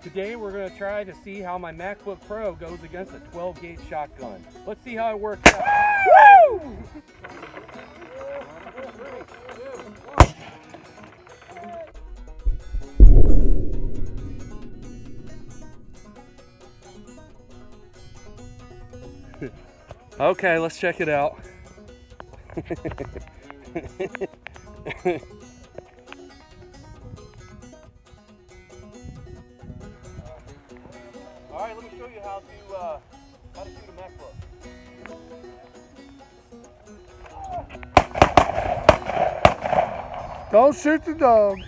Today we're going to try to see how my MacBook Pro goes against a 12-gauge shotgun. Let's see how it works out. Woo! Okay, let's check it out. All right, let me show you how to shoot a MacBook. Don't shoot the dog.